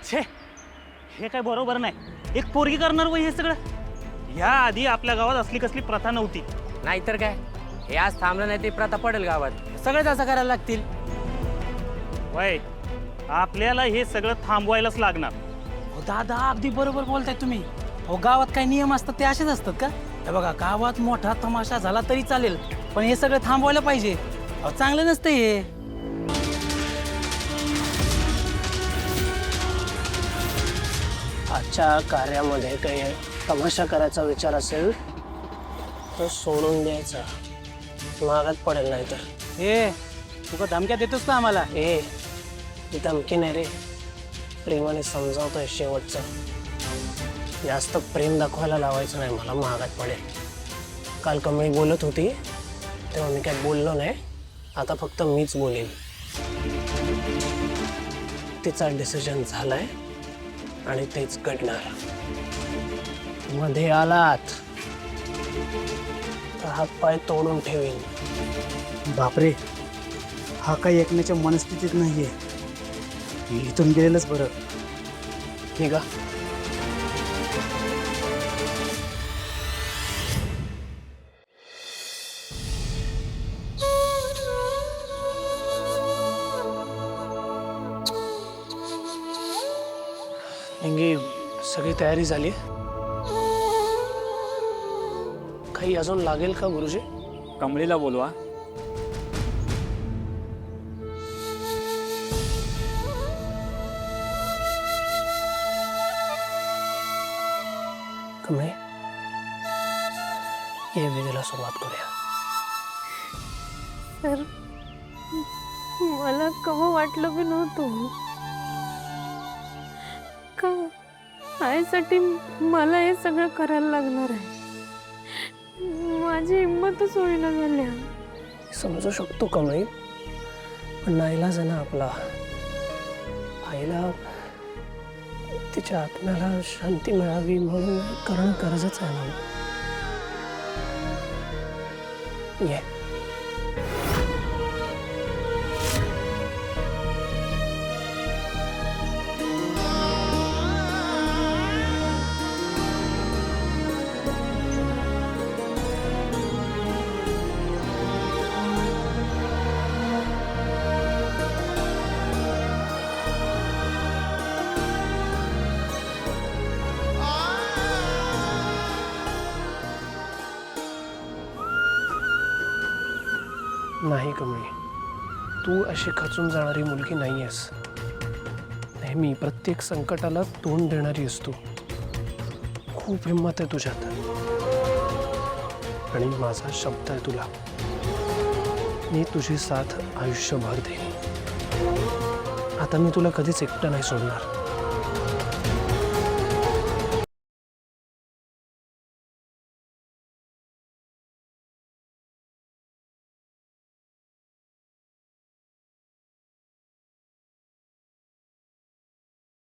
छे, हे काय बरोबर नाही. एक पोरगी करणार वय हे सगळं. या आधी आपल्या गावात असली कसली प्रथा नव्हती. नाहीतर काय, हे आज थांबलं नाही ते प्रथा पडेल गावात. सगळेच असं करायला लागतील. वय आपल्याला हे सगळं थांबवायलाच लागणार. हो दादा, अगदी बरोबर बोलताय तुम्ही. हो, गावात काही नियम असतात ते असेच असतात का? हे बघा, गावात मोठा तमाशा झाला तरी चालेल, पण हे सगळं थांबवायला पाहिजे. अहो, चांगलं नसतं हे. आजच्या कार्यामध्ये काही तमाशा करायचा विचार असेल तर सोडून द्यायचा, महागात पडेल. नाही तर हे तुका धमक्या देतोस का आम्हाला? ही धमकी नाही रे, प्रेमाने समजावतोय शेवटचं. जास्त प्रेम दाखवायला लावायचं नाही, मला महागात पडेल. काल कमळी बोलत होती तेव्हा मी काय बोललो नाही, आता फक्त मीच बोलेन. तिचा डिसिजन झालाय आणि तेच घडणार. मध्ये आलात तर हात पाय तोडून ठेवीन. बापरे, हा काही ऐकण्याच्या मनस्थितीत नाहीये. इथून गेलेलंच बरं. निघा. निंगी, सगळी तयारी झाली? काही अजून लागेल का गुरुजी? कमळीला बोलवा. कमळे, ये विधीला सुरुवात करूया. सर, मला कवा वाटलं बी नव्हतं का आईसाठी मला हे सगळं करायला लागणार आहे. माझी हिंमतच होईना झाल्या. समजू शकतो कमळे, पण नाईलाज आहे ना आपला. आईला तिच्या आत्म्याला शांती मिळावी म्हणून करणं गरजेचं आहे ना. ये. नाही कमळी, तू अशी खचून जाणारी मुलगी नाही आहेस. नेहमी प्रत्येक संकटाला तोंड देणारी आहेस तू. खूप हिंमत आहे तुझ्यात आणि माझा शब्द आहे तुला, मी तुझी साथ आयुष्यभर देईन. आता मी तुला कधीच एकटं नाही सोडणार.